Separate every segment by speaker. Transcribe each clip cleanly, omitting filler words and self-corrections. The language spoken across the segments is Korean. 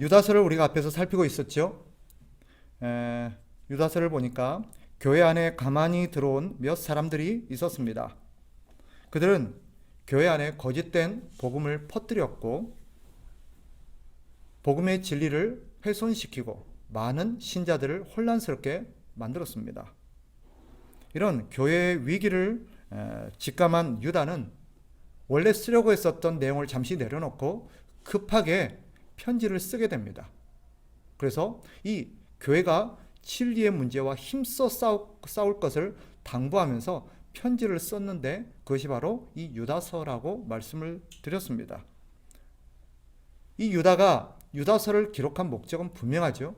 Speaker 1: 유다서를 우리가 앞에서 살피고 있었죠. 유다서를 보니까 교회 안에 가만히 들어온 몇 사람들이 있었습니다. 그들은 교회 안에 거짓된 복음을 퍼뜨렸고 복음의 진리를 훼손시키고 많은 신자들을 혼란스럽게 만들었습니다. 이런 교회의 위기를 직감한 유다는 원래 쓰려고 했었던 내용을 잠시 내려놓고 급하게 편지를 쓰게 됩니다. 그래서 이 교회가 진리의 문제와 힘써 싸울 것을 당부하면서 편지를 썼는데 그것이 바로 이 유다서라고 말씀을 드렸습니다. 이 유다가 유다서를 기록한 목적은 분명하죠.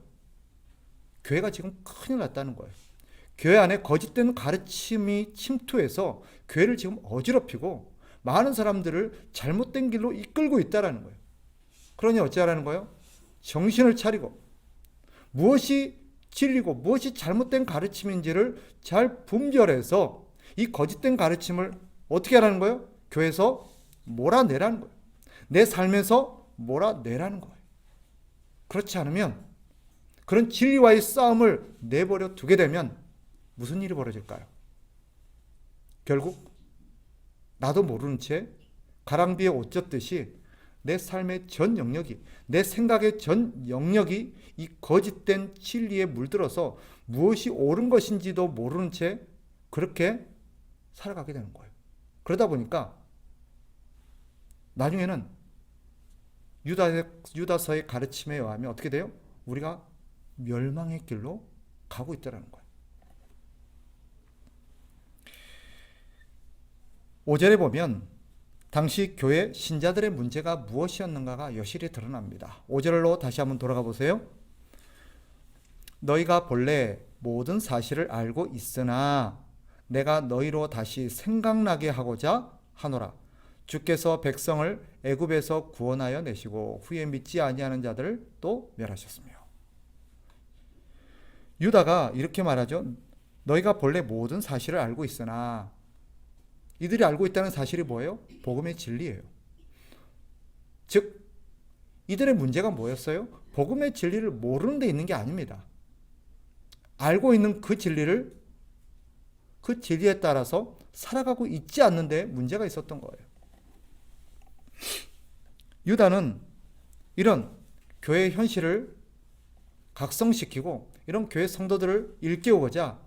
Speaker 1: 교회가 지금 큰일 났다는 거예요. 교회 안에 거짓된 가르침이 침투해서 교회를 지금 어지럽히고 많은 사람들을 잘못된 길로 이끌고 있다는 거예요. 그러니 어찌하라는 거예요? 정신을 차리고 무엇이 진리고 무엇이 잘못된 가르침인지를 잘 분별해서 이 거짓된 가르침을 어떻게 하라는 거예요? 교회에서 몰아내라는 거예요. 내 삶에서 몰아내라는 거예요. 그렇지 않으면 그런 진리와의 싸움을 내버려 두게 되면 무슨 일이 벌어질까요? 결국 나도 모르는 채 가랑비에 옷 젖듯이 내 삶의 전 영역이, 내 생각의 전 영역이 이 거짓된 진리에 물들어서 무엇이 옳은 것인지도 모르는 채 그렇게 살아가게 되는 거예요. 그러다 보니까 나중에는 유다서의 가르침에 의하면 어떻게 돼요? 우리가 멸망의 길로 가고 있다는 거예요. 5절에 보면 당시 교회 신자들의 문제가 무엇이었는가가 여실히 드러납니다. 5절로 다시 한번 돌아가 보세요. 너희가 본래 모든 사실을 알고 있으나 내가 너희로 다시 생각나게 하고자 하노라. 주께서 백성을 애굽에서 구원하여 내시고 후에 믿지 아니하는 자들을 또 멸하셨으며. 유다가 이렇게 말하죠. 너희가 본래 모든 사실을 알고 있으나, 이들이 알고 있다는 사실이 뭐예요? 복음의 진리예요. 즉 이들의 문제가 뭐였어요? 복음의 진리를 모르는 데 있는 게 아닙니다. 알고 있는 그 진리를, 그 진리에 따라서 살아가고 있지 않는 데 문제가 있었던 거예요. 유다는 이런 교회의 현실을 각성시키고 이런 교회 성도들을 일깨우고자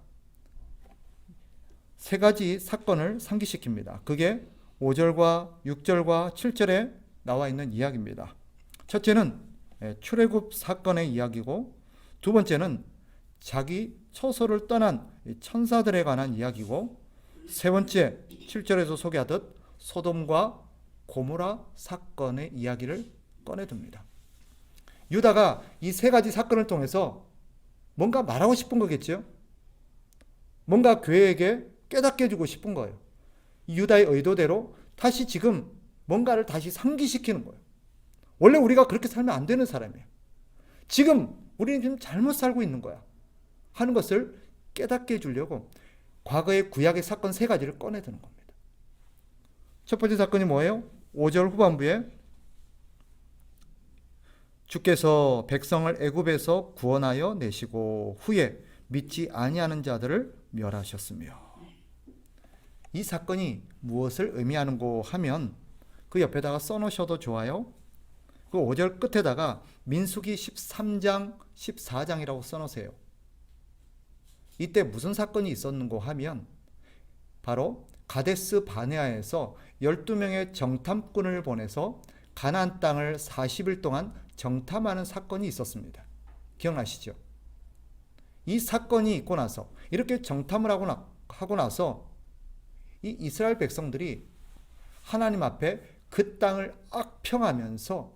Speaker 1: 세 가지 사건을 상기시킵니다. 그게 5절과 6절과 7절에 나와 있는 이야기입니다. 첫째는 출애굽 사건의 이야기고, 두 번째는 자기 처소를 떠난 천사들에 관한 이야기고, 세 번째 7절에서 소개하듯 소돔과 고모라 사건의 이야기를 꺼내듭니다. 유다가 이 세 가지 사건을 통해서 뭔가 말하고 싶은 거겠죠? 뭔가 교회에게 깨닫게 해주고 싶은 거예요. 유다의 의도대로 다시 지금 뭔가를 다시 상기시키는 거예요. 원래 우리가 그렇게 살면 안 되는 사람이에요. 지금 우리는 지금 잘못 살고 있는 거야 하는 것을 깨닫게 해주려고 과거의 구약의 사건 세 가지를 꺼내드는 겁니다. 첫 번째 사건이 뭐예요? 5절 후반부에 주께서 백성을 애굽에서 구원하여 내시고 후에 믿지 아니하는 자들을 멸하셨으며. 이 사건이 무엇을 의미하는고 하면 그 옆에다가 써놓으셔도 좋아요. 그 5절 끝에다가 민수기 13장 14장이라고 써놓으세요. 이때 무슨 사건이 있었는고 하면 바로 가데스 바네아에서 12명의 정탐꾼을 보내서 가나안 땅을 40일 동안 정탐하는 사건이 있었습니다. 기억나시죠? 이 사건이 있고 나서 이렇게 정탐을 하고 나서 이 이스라엘 백성들이 하나님 앞에 그 땅을 악평하면서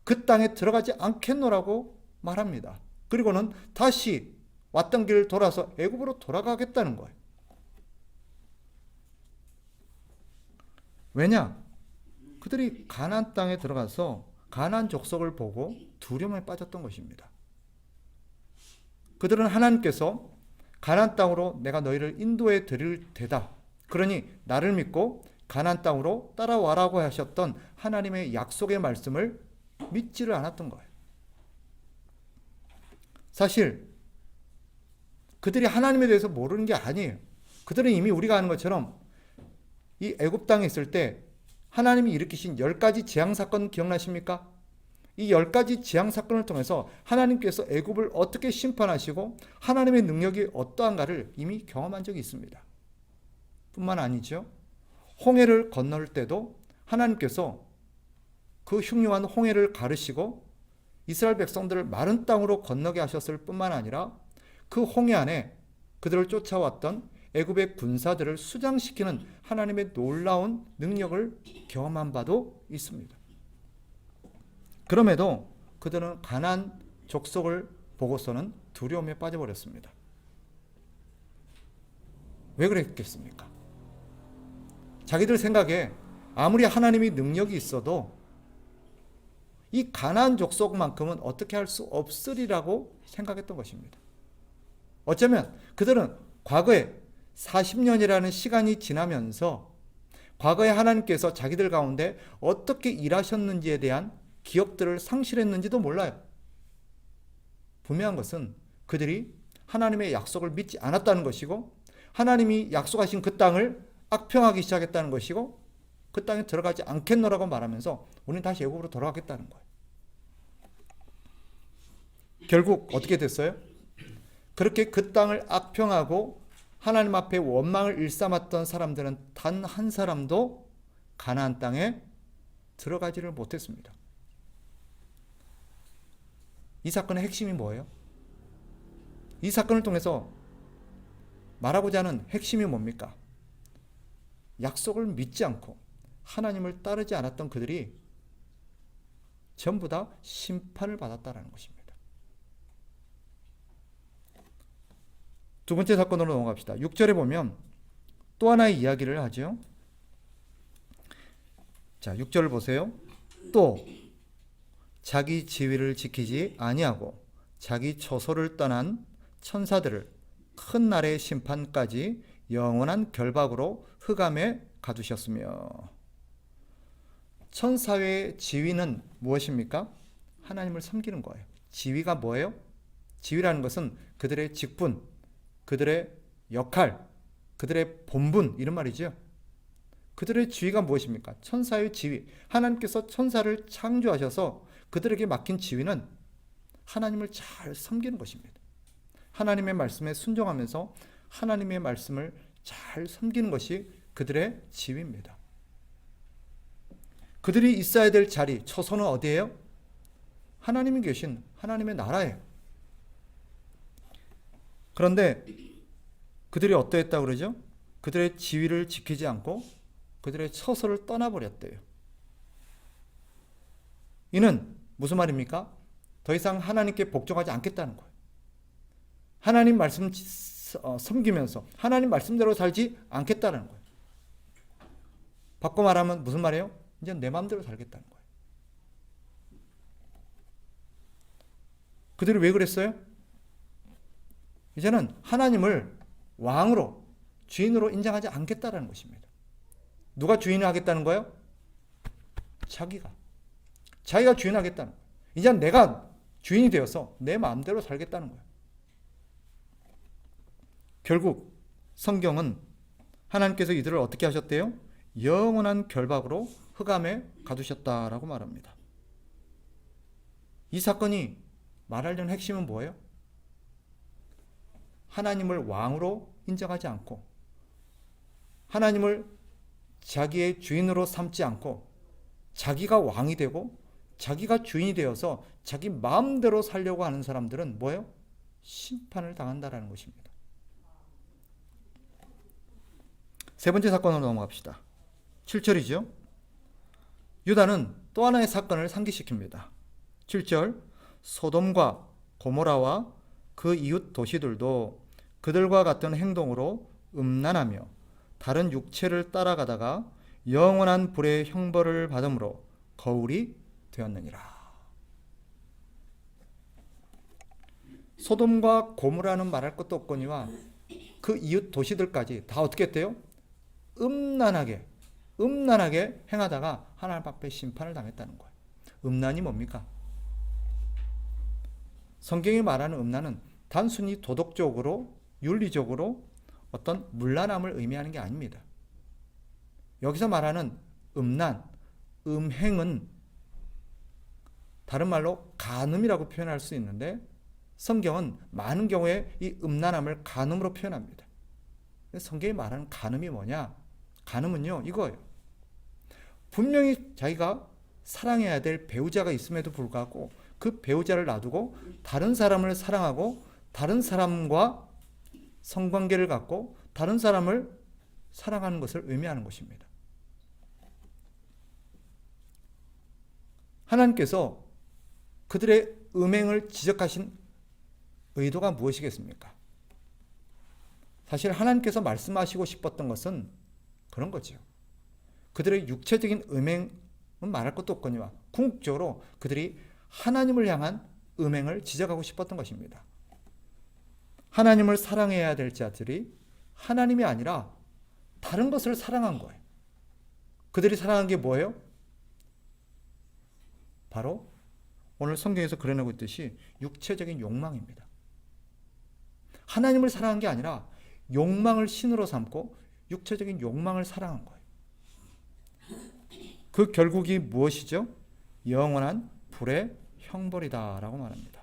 Speaker 1: 그 땅에 들어가지 않겠노라고 말합니다. 그리고는 다시 왔던 길을 돌아서 애굽으로 돌아가겠다는 거예요. 왜냐? 그들이 가나안 땅에 들어가서 가나안 족속을 보고 두려움에 빠졌던 것입니다. 그들은 하나님께서 가나안 땅으로 내가 너희를 인도해 드릴 테다, 그러니 나를 믿고 가나안 땅으로 따라와라고 하셨던 하나님의 약속의 말씀을 믿지를 않았던 거예요. 사실 그들이 하나님에 대해서 모르는 게 아니에요. 그들은 이미 우리가 아는 것처럼 이 애굽 땅에 있을 때 하나님이 일으키신 10가지 재앙 사건 기억나십니까? 이 10가지 재앙 사건을 통해서 하나님께서 애굽을 어떻게 심판하시고 하나님의 능력이 어떠한가를 이미 경험한 적이 있습니다. 뿐만 아니죠. 홍해를 건널 때도 하나님께서 그 흉흉한 홍해를 가르시고 이스라엘 백성들을 마른 땅으로 건너게 하셨을 뿐만 아니라 그 홍해 안에 그들을 쫓아왔던 애굽의 군사들을 수장시키는 하나님의 놀라운 능력을 경험한 바도 있습니다. 그럼에도 그들은 가나안 족속을 보고서는 두려움에 빠져버렸습니다. 왜 그랬겠습니까? 자기들 생각에 아무리 하나님이 능력이 있어도 이 가나안 족속만큼은 어떻게 할 수 없으리라고 생각했던 것입니다. 어쩌면 그들은 과거에 40년이라는 시간이 지나면서 과거에 하나님께서 자기들 가운데 어떻게 일하셨는지에 대한 기억들을 상실했는지도 몰라요. 분명한 것은 그들이 하나님의 약속을 믿지 않았다는 것이고 하나님이 약속하신 그 땅을 악평하기 시작했다는 것이고 그 땅에 들어가지 않겠노라고 말하면서 우리는 다시 애굽으로 돌아가겠다는 거예요. 결국 어떻게 됐어요? 그렇게 그 땅을 악평하고 하나님 앞에 원망을 일삼았던 사람들은 단 한 사람도 가나안 땅에 들어가지를 못했습니다. 이 사건의 핵심이 뭐예요? 이 사건을 통해서 말하고자 하는 핵심이 뭡니까? 약속을 믿지 않고 하나님을 따르지 않았던 그들이 전부 다 심판을 받았다는 것입니다. 두 번째 사건으로 넘어갑시다. 6절에 보면 또 하나의 이야기를 하죠. 자, 6절을 보세요. 또 자기 지위를 지키지 아니하고 자기 처소를 떠난 천사들을 큰 날의 심판까지 영원한 결박으로 흑암에 가두셨으며. 천사의 지위는 무엇입니까? 하나님을 섬기는 거예요. 지위가 뭐예요? 지위라는 것은 그들의 직분, 그들의 역할, 그들의 본분 이런 말이죠. 그들의 지위가 무엇입니까? 천사의 지위. 하나님께서 천사를 창조하셔서 그들에게 맡긴 지위는 하나님을 잘 섬기는 것입니다. 하나님의 말씀에 순종하면서 하나님의 말씀을 잘 섬기는 것이 그들의 지위입니다. 그들이 있어야 될 자리, 처소는 어디예요? 하나님이 계신 하나님의 나라예요. 그런데 그들이 어떠했다고 그러죠? 그들의 지위를 지키지 않고 그들의 처소를 떠나버렸대요. 이는 무슨 말입니까? 더 이상 하나님께 복종하지 않겠다는 거예요. 하나님 말씀 섬기면서 하나님 말씀대로 살지 않겠다는 거예요. 바꿔 말하면 무슨 말이에요? 이제 내 마음대로 살겠다는 거예요. 그들이 왜 그랬어요? 이제는 하나님을 왕으로, 주인으로 인정하지 않겠다는 것입니다. 누가 주인을 하겠다는 거예요? 자기가 주인하겠다는 거예요. 이제 내가 주인이 되어서 내 마음대로 살겠다는 거예요. 결국 성경은 하나님께서 이들을 어떻게 하셨대요? 영원한 결박으로 흑암에 가두셨다라고 말합니다. 이 사건이 말하려는 핵심은 뭐예요? 하나님을 왕으로 인정하지 않고 하나님을 자기의 주인으로 삼지 않고 자기가 왕이 되고 자기가 주인이 되어서 자기 마음대로 살려고 하는 사람들은 뭐예요? 심판을 당한다라는 것입니다. 세 번째 사건으로 넘어갑시다. 7절이죠. 유다는 또 하나의 사건을 상기시킵니다. 7절, 소돔과 고모라와 그 이웃 도시들도 그들과 같은 행동으로 음란하며 다른 육체를 따라가다가 영원한 불의 형벌을 받음으로 거울이 되었느니라. 소돔과 고모라는 말할 것도 없거니와 그 이웃 도시들까지 다 어떻게 했대요? 음란하게 행하다가 하나님 앞에 심판을 당했다는 거예요. 음란이 뭡니까? 성경이 말하는 음란은 단순히 도덕적으로, 윤리적으로 어떤 문란함을 의미하는 게 아닙니다. 여기서 말하는 음란, 음행은 다른 말로 간음이라고 표현할 수 있는데, 성경은 많은 경우에 이 음란함을 간음으로 표현합니다. 성경이 말하는 간음이 뭐냐? 간음은요, 이거예요. 분명히 자기가 사랑해야 될 배우자가 있음에도 불구하고 그 배우자를 놔두고 다른 사람을 사랑하고 다른 사람과 성관계를 갖고 다른 사람을 사랑하는 것을 의미하는 것입니다. 하나님께서 그들의 음행을 지적하신 의도가 무엇이겠습니까? 사실 하나님께서 말씀하시고 싶었던 것은 그런 거죠. 그들의 육체적인 음행은 말할 것도 없거니와 궁극적으로 그들이 하나님을 향한 음행을 지적하고 싶었던 것입니다. 하나님을 사랑해야 될 자들이 하나님이 아니라 다른 것을 사랑한 거예요. 그들이 사랑한 게 뭐예요? 바로 오늘 성경에서 그려내고 있듯이 육체적인 욕망입니다. 하나님을 사랑한 게 아니라 욕망을 신으로 삼고 육체적인 욕망을 사랑한 거예요. 그 결국이 무엇이죠? 영원한 불의 형벌이다라고 말합니다.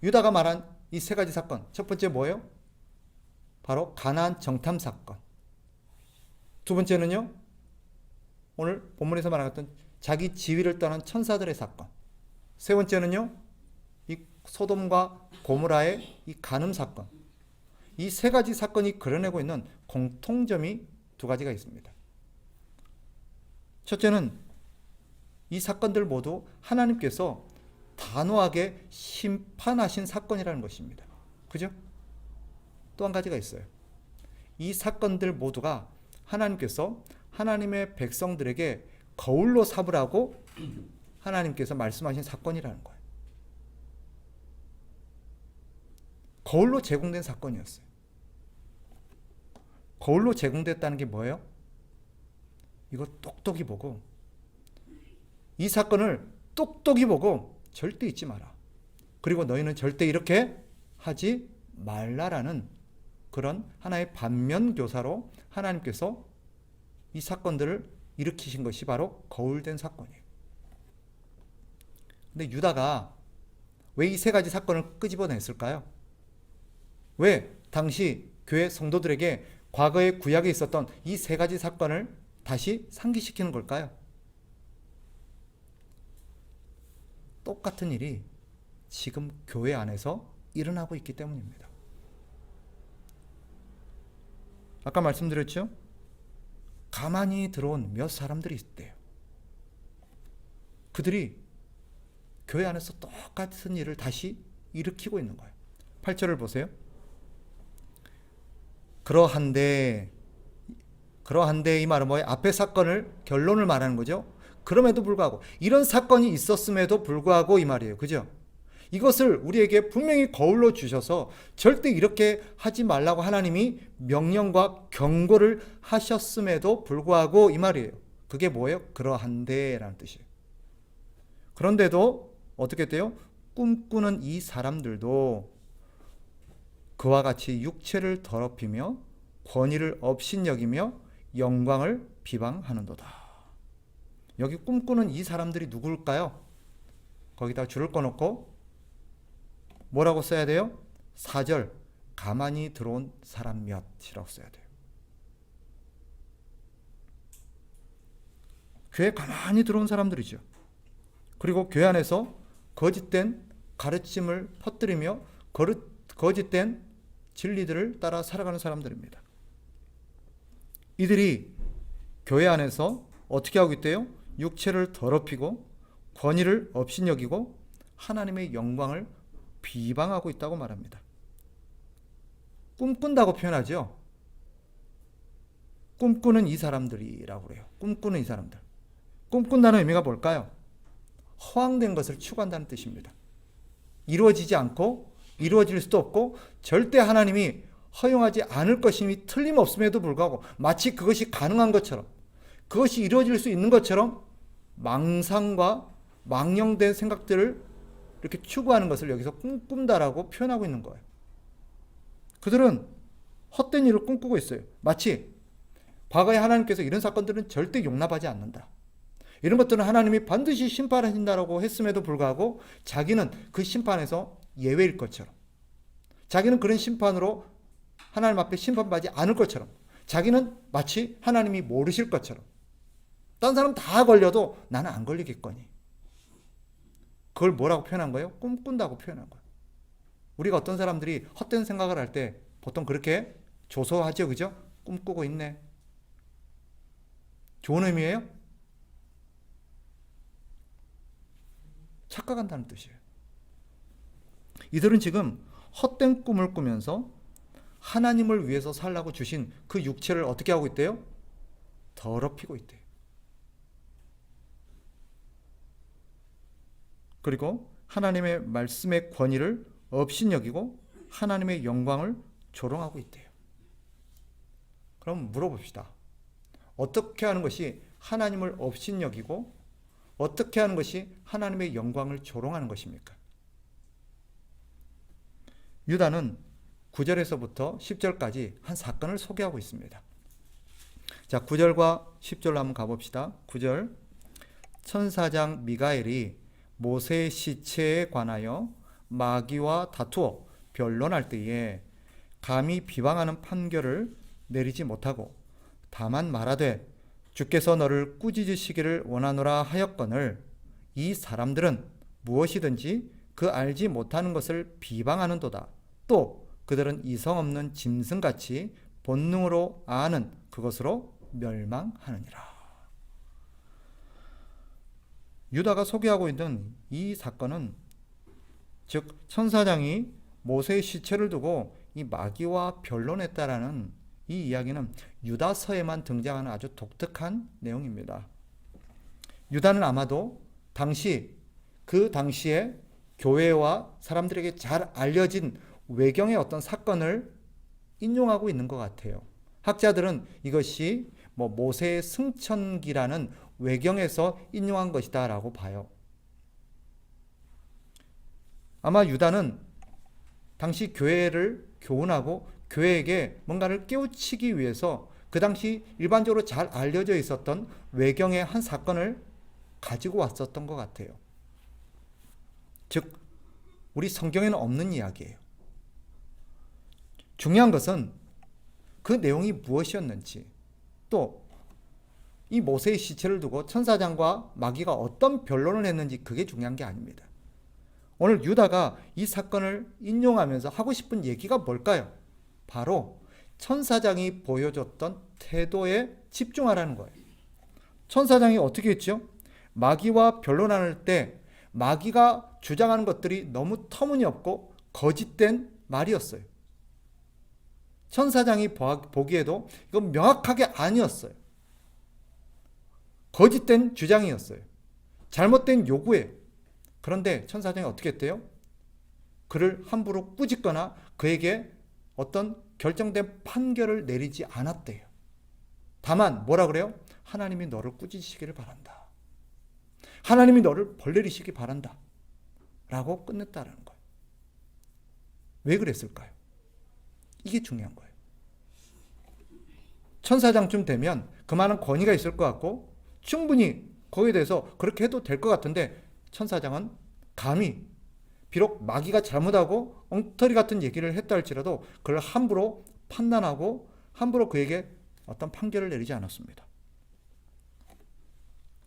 Speaker 1: 유다가 말한 이 세 가지 사건, 첫 번째 뭐예요? 바로 가나안 정탐 사건. 두 번째는요, 오늘 본문에서 말했던 자기 지위를 떠난 천사들의 사건. 세 번째는요, 이 소돔과 고모라의 이 간음 사건. 이 세 가지 사건이 그려내고 있는 공통점이 두 가지가 있습니다. 첫째는 이 사건들 모두 하나님께서 단호하게 심판하신 사건이라는 것입니다. 그죠? 또 한 가지가 있어요. 이 사건들 모두가 하나님께서 하나님의 백성들에게 거울로 삼으라고 하나님께서 말씀하신 사건이라는 거예요. 거울로 제공된 사건이었어요. 거울로 제공됐다는 게 뭐예요? 이거 똑똑히 보고, 이 사건을 똑똑히 보고 절대 잊지 마라. 그리고 너희는 절대 이렇게 하지 말라라는 그런 하나의 반면교사로 하나님께서 이 사건들을 일으키신 것이 바로 거울된 사건이에요. 근데 유다가 왜 이 세 가지 사건을 끄집어냈을까요? 왜 당시 교회 성도들에게 과거의 구약에 있었던 이 세 가지 사건을 다시 상기시키는 걸까요? 똑같은 일이 지금 교회 안에서 일어나고 있기 때문입니다. 아까 말씀드렸죠? 가만히 들어온 몇 사람들이 있대요. 그들이 교회 안에서 똑같은 일을 다시 일으키고 있는 거예요. 8절을 보세요. 그러한데 이 말은 뭐예요? 앞의 사건을, 결론을 말하는 거죠. 그럼에도 불구하고, 이런 사건이 있었음에도 불구하고 이 말이에요. 그죠? 이것을 우리에게 분명히 거울로 주셔서 절대 이렇게 하지 말라고 하나님이 명령과 경고를 하셨음에도 불구하고 이 말이에요. 그게 뭐예요? 그러한데 라는 뜻이에요. 그런데도 어떻게 돼요? 꿈꾸는 이 사람들도 그와 같이 육체를 더럽히며 권위를 업신여기며 영광을 비방하는도다. 여기 꿈꾸는 이 사람들이 누굴까요? 거기다 줄을 꺼놓고 뭐라고 써야 돼요? 4절, 가만히 들어온 사람 몇이라고 써야 돼요. 교회에 가만히 들어온 사람들이죠. 그리고 교회 안에서 거짓된 가르침을 퍼뜨리며 거짓된 진리들을 따라 살아가는 사람들입니다. 이들이 교회 안에서 어떻게 하고 있대요? 육체를 더럽히고 권위를 업신여기고 하나님의 영광을 비방하고 있다고 말합니다. 꿈꾼다고 표현하죠. 꿈꾸는 이 사람들이라고 그래요. 꿈꾸는 이 사람들. 꿈꾼다는 의미가 뭘까요? 허황된 것을 추구한다는 뜻입니다. 이루어지지 않고 이루어질 수도 없고 절대 하나님이 허용하지 않을 것임이 틀림없음에도 불구하고 마치 그것이 가능한 것처럼, 그것이 이루어질 수 있는 것처럼 망상과 망령된 생각들을 이렇게 추구하는 것을 여기서 꿈꾼다라고 표현하고 있는 거예요. 그들은 헛된 일을 꿈꾸고 있어요. 마치 과거에 하나님께서 이런 사건들은 절대 용납하지 않는다. 이런 것들은 하나님이 반드시 심판하신다라고 했음에도 불구하고 자기는 그 심판에서 예외일 것처럼, 자기는 그런 심판으로 하나님 앞에 심판받지 않을 것처럼, 자기는 마치 하나님이 모르실 것처럼, 딴 사람 다 걸려도 나는 안 걸리겠거니. 그걸 뭐라고 표현한 거예요? 꿈꾼다고 표현한 거예요. 우리가 어떤 사람들이 헛된 생각을 할 때 보통 그렇게 조소하죠, 그죠? 꿈꾸고 있네. 좋은 의미예요? 착각한다는 뜻이에요. 이들은 지금 헛된 꿈을 꾸면서 하나님을 위해서 살라고 주신 그 육체를 어떻게 하고 있대요? 더럽히고 있대요. 그리고 하나님의 말씀의 권위를 업신여기고 하나님의 영광을 조롱하고 있대요. 그럼 물어봅시다. 어떻게 하는 것이 하나님을 업신여기고 어떻게 하는 것이 하나님의 영광을 조롱하는 것입니까? 유다는 9절에서부터 10절까지 한 사건을 소개하고 있습니다. 자, 9절과 10절로 한번 가봅시다. 9절, 천사장 미가엘이 모세의 시체에 관하여 마귀와 다투어 변론할 때에 감히 비방하는 판결을 내리지 못하고 다만 말하되 주께서 너를 꾸짖으시기를 원하노라 하였거늘 이 사람들은 무엇이든지 그 알지 못하는 것을 비방하는도다. 또 그들은 이성 없는 짐승같이 본능으로 아는 그것으로 멸망하느니라. 유다가 소개하고 있는 이 사건은 즉 천사장이 모세의 시체를 두고 이 마귀와 변론했다라는 이 이야기는 유다서에만 등장하는 아주 독특한 내용입니다. 유다는 아마도 그 당시에 교회와 사람들에게 잘 알려진 외경의 어떤 사건을 인용하고 있는 것 같아요. 학자들은 이것이 모세의 승천기라는 외경에서 인용한 것이다 라고 봐요. 아마 유다는 당시 교회를 교훈하고 교회에게 뭔가를 깨우치기 위해서 그 당시 일반적으로 잘 알려져 있었던 외경의 한 사건을 가지고 왔었던 것 같아요. 즉 우리 성경에는 없는 이야기예요. 중요한 것은 그 내용이 무엇이었는지, 또 이 모세의 시체를 두고 천사장과 마귀가 어떤 변론을 했는지 그게 중요한 게 아닙니다. 오늘 유다가 이 사건을 인용하면서 하고 싶은 얘기가 뭘까요? 바로 천사장이 보여줬던 태도에 집중하라는 거예요. 천사장이 어떻게 했죠? 마귀와 변론할 때 마귀가 주장하는 것들이 너무 터무니없고 거짓된 말이었어요. 천사장이 보기에도 이건 명확하게 아니었어요. 거짓된 주장이었어요. 잘못된 요구예요. 그런데 천사장이 어떻게 했대요? 그를 함부로 꾸짖거나 그에게 어떤 결정된 판결을 내리지 않았대요. 다만 뭐라 그래요? 하나님이 너를 꾸짖으시기를 바란다. 하나님이 너를 벌내리시기 바란다. 라고 끝냈다라는 거예요. 왜 그랬을까요? 이게 중요한 거예요. 천사장쯤 되면 그만한 권위가 있을 것 같고 충분히 거기에 대해서 그렇게 해도 될 것 같은데 천사장은 감히 비록 마귀가 잘못하고 엉터리 같은 얘기를 했다 할지라도 그걸 함부로 판단하고 함부로 그에게 어떤 판결을 내리지 않았습니다.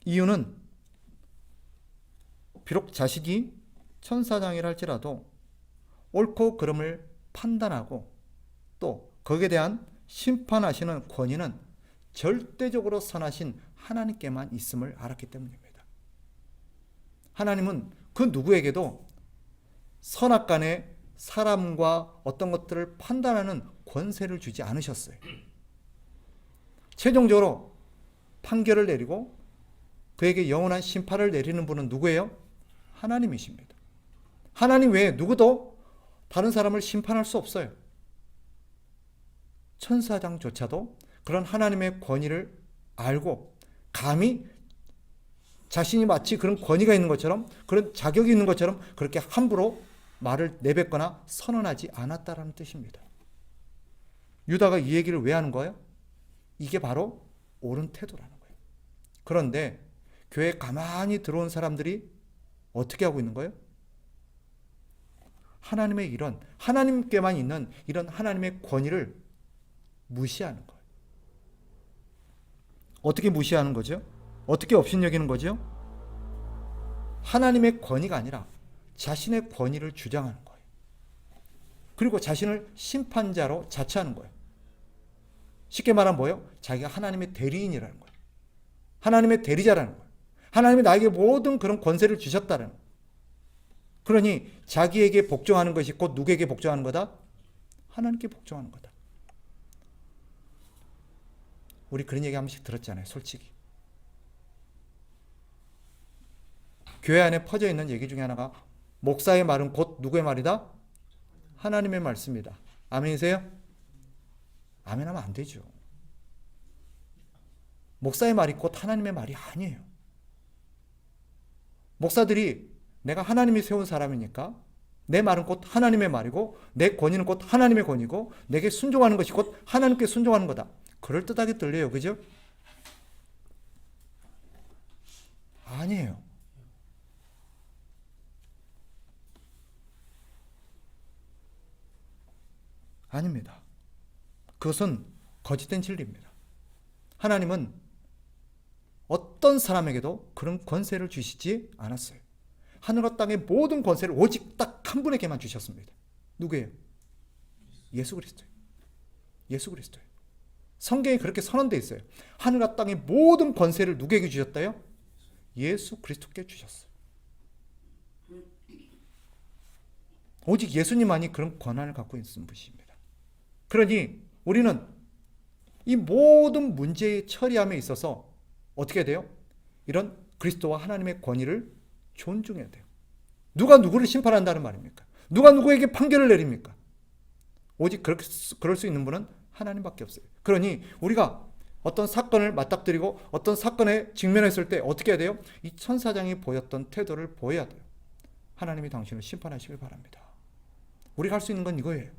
Speaker 1: 이유는 비록 자식이 천사장이라 할지라도 옳고 그름을 판단하고 또 거기에 대한 심판하시는 권위는 절대적으로 선하신 하나님께만 있음을 알았기 때문입니다. 하나님은 그 누구에게도 선악간에 사람과 어떤 것들을 판단하는 권세를 주지 않으셨어요. 최종적으로 판결을 내리고 그에게 영원한 심판을 내리는 분은 누구예요? 하나님이십니다. 하나님 외에 누구도 다른 사람을 심판할 수 없어요. 천사장조차도 그런 하나님의 권위를 알고 감히 자신이 마치 그런 권위가 있는 것처럼, 그런 자격이 있는 것처럼 그렇게 함부로 말을 내뱉거나 선언하지 않았다라는 뜻입니다. 유다가 이 얘기를 왜 하는 거예요? 이게 바로 옳은 태도라는 거예요. 그런데 교회에 가만히 들어온 사람들이 어떻게 하고 있는 거예요? 하나님의 이런, 하나님께만 있는 이런 하나님의 권위를 무시하는 거예요. 어떻게 무시하는 거죠? 어떻게 업신여기는 거죠? 하나님의 권위가 아니라 자신의 권위를 주장하는 거예요. 그리고 자신을 심판자로 자처하는 거예요. 쉽게 말하면 뭐예요? 자기가 하나님의 대리인이라는 거예요. 하나님의 대리자라는 거예요. 하나님이 나에게 모든 그런 권세를 주셨다는 거예요. 그러니 자기에게 복종하는 것이 곧 누구에게 복종하는 거다? 하나님께 복종하는 거다. 우리 그런 얘기 한 번씩 들었잖아요, 솔직히. 교회 안에 퍼져 있는 얘기 중에 하나가 목사의 말은 곧 누구의 말이다? 하나님의 말씀이다. 아멘이세요? 아멘하면 안 되죠. 목사의 말이 곧 하나님의 말이 아니에요. 목사들이 내가 하나님이 세운 사람이니까 내 말은 곧 하나님의 말이고 내 권위는 곧 하나님의 권위고 내게 순종하는 것이 곧 하나님께 순종하는 거다. 그럴듯하게 들려요. 그죠? 아니에요. 아닙니다. 그것은 거짓된 진리입니다. 하나님은 어떤 사람에게도 그런 권세를 주시지 않았어요. 하늘과 땅의 모든 권세를 오직 딱 한 분에게만 주셨습니다. 누구예요? 예수 그리스도예요. 예수 그리스도예요. 성경에 그렇게 선언되어 있어요. 하늘과 땅의 모든 권세를 누구에게 주셨다요? 예수 그리스도께 주셨어요. 오직 예수님만이 그런 권한을 갖고 있는 분이십니다. 그러니 우리는 이 모든 문제의 처리함에 있어서 어떻게 돼요? 이런 그리스도와 하나님의 권위를 존중해야 돼요. 누가 누구를 심판한다는 말입니까? 누가 누구에게 판결을 내립니까? 오직 그럴 수 있는 분은 하나님밖에 없어요. 그러니 우리가 어떤 사건을 맞닥뜨리고 어떤 사건에 직면했을 때 어떻게 해야 돼요? 이 천사장이 보였던 태도를 보여야 돼요. 하나님이 당신을 심판하시길 바랍니다. 우리가 할 수 있는 건 이거예요.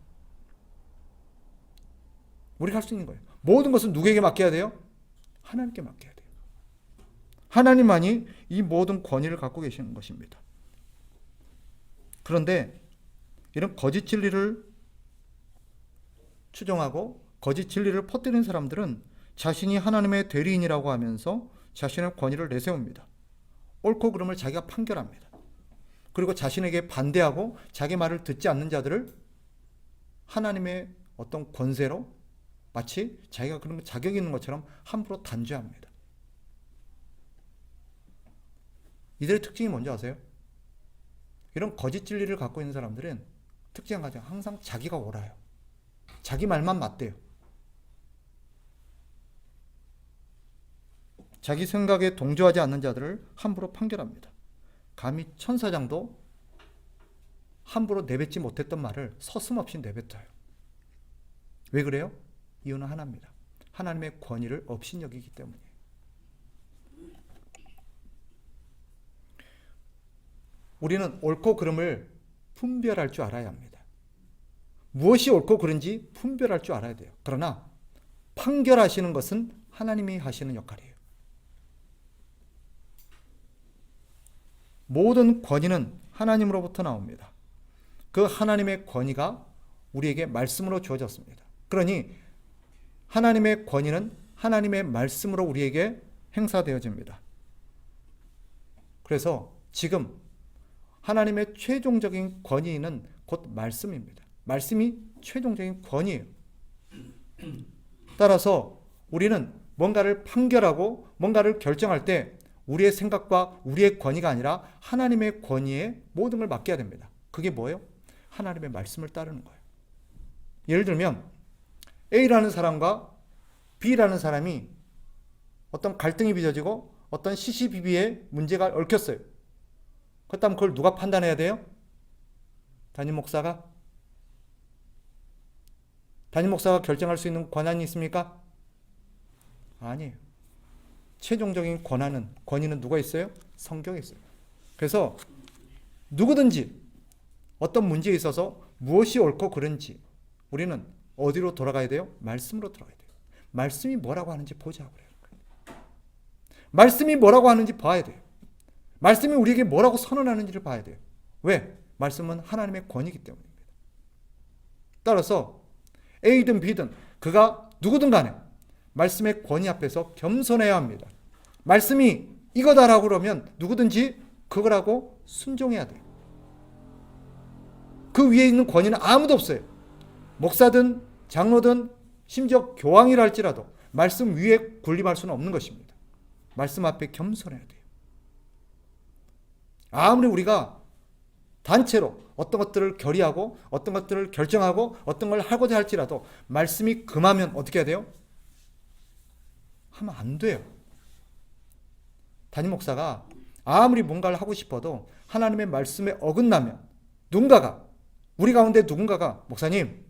Speaker 1: 우리가 할 수 있는 거예요. 모든 것은 누구에게 맡겨야 돼요? 하나님께 맡겨야 돼요. 하나님만이 이 모든 권위를 갖고 계시는 것입니다. 그런데 이런 거짓 진리를 추종하고 거짓 진리를 퍼뜨리는 사람들은 자신이 하나님의 대리인이라고 하면서 자신의 권위를 내세웁니다. 옳고 그름을 자기가 판결합니다. 그리고 자신에게 반대하고 자기 말을 듣지 않는 자들을 하나님의 어떤 권세로 마치 자기가 그런 자격이 있는 것처럼 함부로 단죄합니다. 이들의 특징이 뭔지 아세요? 이런 거짓 진리를 갖고 있는 사람들은 특징 한 가지, 항상 자기가 옳아요. 자기 말만 맞대요. 자기 생각에 동조하지 않는 자들을 함부로 판결합니다. 감히 천사장도 함부로 내뱉지 못했던 말을 서슴없이 내뱉어요. 왜 그래요? 이유는 하나입니다. 하나님의 권위를 업신여기기 때문이에요. 우리는 옳고 그름을 분별할 줄 알아야 합니다. 무엇이 옳고 그른지 분별할 줄 알아야 돼요. 그러나 판결하시는 것은 하나님이 하시는 역할이에요. 모든 권위는 하나님으로부터 나옵니다. 그 하나님의 권위가 우리에게 말씀으로 주어졌습니다. 그러니 하나님의 권위는 하나님의 말씀으로 우리에게 행사되어집니다. 그래서 지금 하나님의 최종적인 권위는 곧 말씀입니다. 말씀이 최종적인 권위예요. 따라서 우리는 뭔가를 판결하고 뭔가를 결정할 때 우리의 생각과 우리의 권위가 아니라 하나님의 권위에 모든 걸 맡겨야 됩니다. 그게 뭐예요? 하나님의 말씀을 따르는 거예요. 예를 들면 A라는 사람과 B라는 사람이 어떤 갈등이 빚어지고 어떤 시시비비에 문제가 얽혔어요. 그렇다면 그걸 누가 판단해야 돼요? 담임 목사가? 담임 목사가 결정할 수 있는 권한이 있습니까? 아니에요. 최종적인 권위는 누가 있어요? 성경에 있어요. 그래서 누구든지 어떤 문제에 있어서 무엇이 옳고 그른지 우리는 어디로 돌아가야 돼요? 말씀으로 돌아가야 돼요. 말씀이 뭐라고 하는지 보자 그래요. 말씀이 뭐라고 하는지 봐야 돼요. 말씀이 우리에게 뭐라고 선언하는지를 봐야 돼요. 왜? 말씀은 하나님의 권위이기 때문입니다. 따라서 A든 B든 그가 누구든 간에 말씀의 권위 앞에서 겸손해야 합니다. 말씀이 이거다라고 그러면 누구든지 그거라고 순종해야 돼요. 그 위에 있는 권위는 아무도 없어요. 목사든 장로든 심지어 교황이라 할지라도 말씀 위에 군림할 수는 없는 것입니다. 말씀 앞에 겸손해야 돼요. 아무리 우리가 단체로 어떤 것들을 결의하고 어떤 것들을 결정하고 어떤 걸 하고자 할지라도 말씀이 금하면 어떻게 해야 돼요? 하면 안 돼요. 담임 목사가 아무리 뭔가를 하고 싶어도 하나님의 말씀에 어긋나면 누군가가 우리 가운데 누군가가 목사님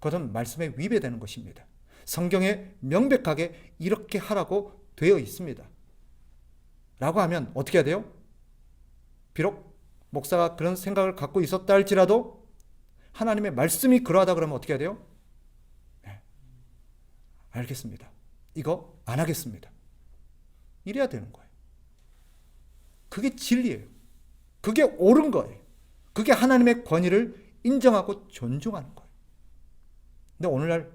Speaker 1: 그것은 말씀에 위배되는 것입니다. 성경에 명백하게 이렇게 하라고 되어 있습니다. 라고 하면 어떻게 해야 돼요? 비록 목사가 그런 생각을 갖고 있었다 할지라도 하나님의 말씀이 그러하다 그러면 어떻게 해야 돼요? 네. 알겠습니다. 이거 안 하겠습니다. 이래야 되는 거예요. 그게 진리예요. 그게 옳은 거예요. 그게 하나님의 권위를 인정하고 존중하는 거예요. 근데 오늘날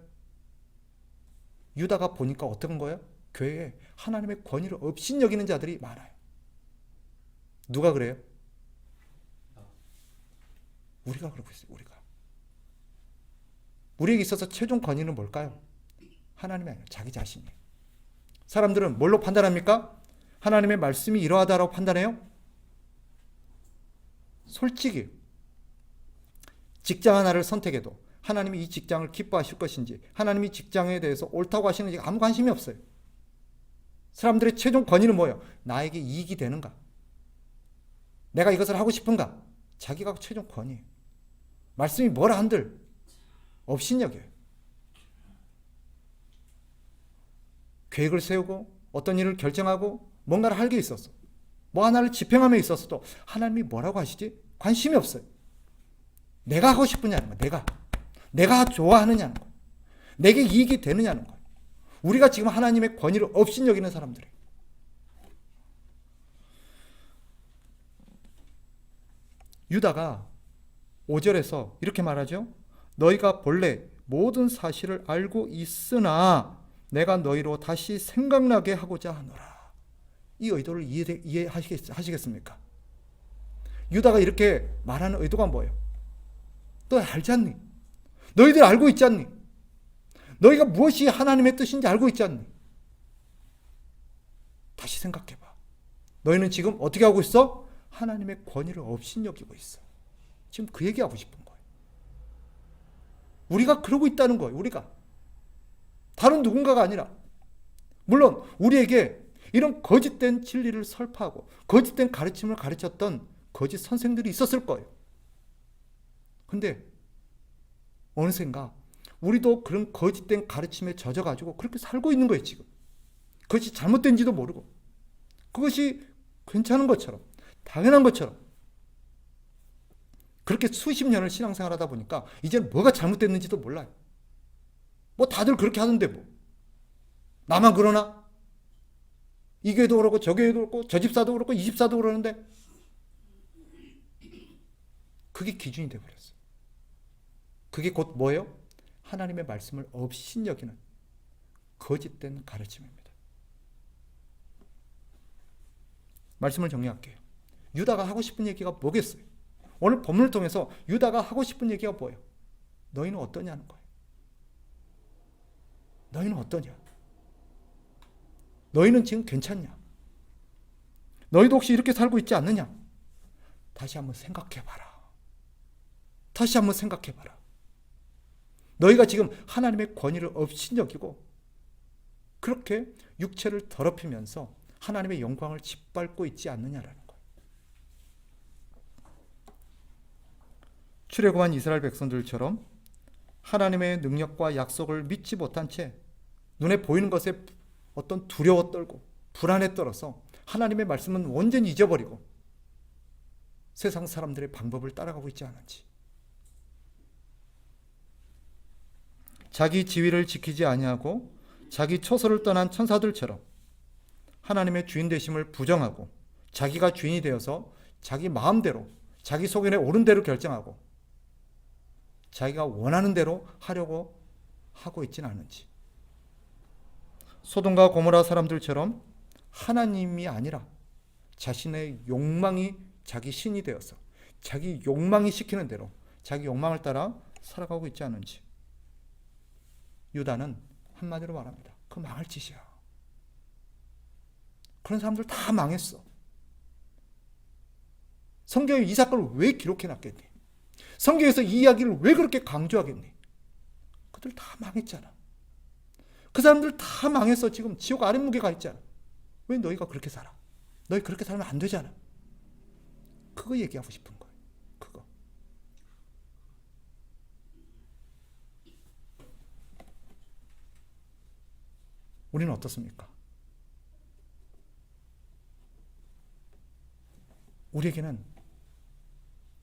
Speaker 1: 유다가 보니까 어떤 거예요? 교회에 하나님의 권위를 업신여기는 자들이 많아요. 누가 그래요? 우리가 그러고 있어요. 우리에게 있어서 최종 권위는 뭘까요? 하나님이 아니라 자기 자신이에요. 사람들은 뭘로 판단합니까? 하나님의 말씀이 이러하다라고 판단해요? 솔직히 직장 하나를 선택해도 하나님이 이 직장을 기뻐하실 것인지 하나님이 직장에 대해서 옳다고 하시는지 아무 관심이 없어요. 사람들의 최종 권위는 뭐예요? 나에게 이익이 되는가? 내가 이것을 하고 싶은가? 자기가 최종 권위예요. 말씀이 뭐라 한들 업신여겨요. 계획을 세우고 어떤 일을 결정하고 뭔가를 할 게 있었어. 뭐 하나를 집행함에 있어서도 하나님이 뭐라고 하시지? 관심이 없어요. 내가 하고 싶으냐는 거예요. 내가 좋아하느냐는 거예요. 내게 이익이 되느냐는 거예요. 우리가 지금 하나님의 권위를 업신여기는 사람들이에요. 유다가 5절에서 이렇게 말하죠. 너희가 본래 모든 사실을 알고 있으나 내가 너희로 다시 생각나게 하고자 하노라. 이 의도를 이해하시겠습니까? 유다가 이렇게 말하는 의도가 뭐예요? 너 알지 않니? 너희들 알고 있지 않니? 너희가 무엇이 하나님의 뜻인지 알고 있지 않니? 다시 생각해봐. 너희는 지금 어떻게 하고 있어? 하나님의 권위를 업신여기고 있어. 지금 그 얘기하고 싶은 거예요. 우리가 그러고 있다는 거예요. 우리가. 다른 누군가가 아니라. 물론 우리에게 이런 거짓된 진리를 설파하고 거짓된 가르침을 가르쳤던 거짓 선생들이 있었을 거예요. 근데 어느샌가 우리도 그런 거짓된 가르침에 젖어가지고 그렇게 살고 있는 거예요. 지금. 그것이 잘못된지도 모르고 그것이 괜찮은 것처럼 당연한 것처럼 그렇게 수십 년을 신앙생활 하다 보니까 이제는 뭐가 잘못됐는지도 몰라요. 뭐 다들 그렇게 하는데 뭐 나만 그러나? 이 교회도 그렇고 저 교회도 그렇고 저 집사도 그렇고 이 집사도 그러는데 그게 기준이 되어버렸어요. 그게 곧 뭐예요? 하나님의 말씀을 업신여기는 거짓된 가르침입니다. 말씀을 정리할게요. 유다가 하고 싶은 얘기가 뭐겠어요? 오늘 본문을 통해서 유다가 하고 싶은 얘기가 뭐예요? 너희는 어떠냐는 거예요. 너희는 어떠냐? 너희는 지금 괜찮냐? 너희도 혹시 이렇게 살고 있지 않느냐? 다시 한번 생각해봐라. 다시 한번 생각해봐라. 너희가 지금 하나님의 권위를 업신여기고 그렇게 육체를 더럽히면서 하나님의 영광을 짓밟고 있지 않느냐라는 거예요. 출애굽한 이스라엘 백성들처럼 하나님의 능력과 약속을 믿지 못한 채 눈에 보이는 것에 어떤 두려워 떨고 불안에 떨어서 하나님의 말씀은 완전히 잊어버리고 세상 사람들의 방법을 따라가고 있지 않은지, 자기 지위를 지키지 아니하고 자기 처소를 떠난 천사들처럼 하나님의 주인 되심을 부정하고 자기가 주인이 되어서 자기 마음대로 자기 속에 옳은 대로 결정하고 자기가 원하는 대로 하려고 하고 있지는 않은지, 소돔과 고모라 사람들처럼 하나님이 아니라 자신의 욕망이 자기 신이 되어서 자기 욕망이 시키는 대로 자기 욕망을 따라 살아가고 있지 않은지, 유다는 한마디로 말합니다. 그거 망할 짓이야. 그런 사람들 다 망했어. 성경에 이 사건을 왜 기록해놨겠니? 성경에서 이 이야기를 왜 그렇게 강조하겠니? 그들 다 망했잖아. 그 사람들 다 망해서 지금 지옥 아랫목에 가 있잖아. 왜 너희가 그렇게 살아? 너희 그렇게 살면 안 되잖아. 그거 얘기하고 싶은 거예요. 그거. 우리는 어떻습니까? 우리에게는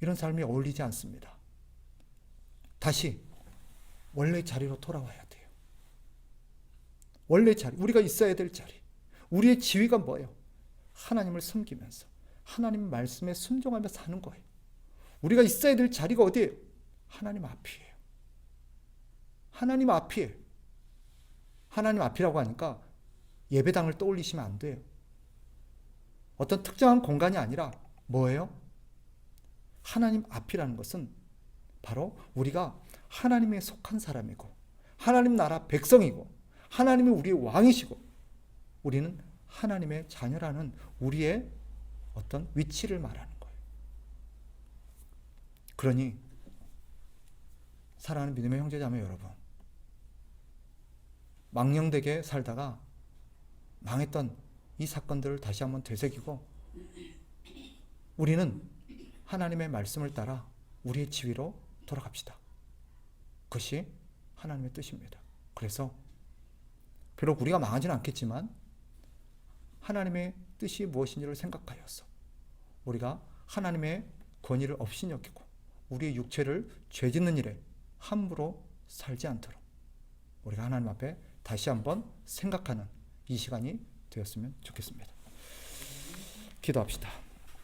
Speaker 1: 이런 삶이 어울리지 않습니다. 다시 원래 자리로 돌아와야 돼요. 원래 자리, 우리가 있어야 될 자리. 우리의 지위가 뭐예요? 하나님을 섬기면서 하나님 말씀에 순종하며 사는 거예요. 우리가 있어야 될 자리가 어디예요? 하나님 앞이에요. 하나님 앞이에요. 하나님 앞이라고 하니까 예배당을 떠올리시면 안 돼요. 어떤 특정한 공간이 아니라 뭐예요? 하나님 앞이라는 것은 바로 우리가 하나님에 속한 사람이고 하나님 나라 백성이고 하나님이 우리의 왕이시고 우리는 하나님의 자녀라는 우리의 어떤 위치를 말하는 거예요. 그러니 사랑하는 믿음의 형제자매 여러분, 망령되게 살다가 망했던 이 사건들을 다시 한번 되새기고 우리는 하나님의 말씀을 따라 우리의 지위로 돌아갑시다. 그것이 하나님의 뜻입니다. 그래서 비록 우리가 망하지는 않겠지만 하나님의 뜻이 무엇인지를 생각하여서 우리가 하나님의 권위를 업신여기고 우리의 육체를 죄짓는 일에 함부로 살지 않도록 우리가 하나님 앞에 다시 한번 생각하는 이 시간이 되었으면 좋겠습니다. 기도합시다.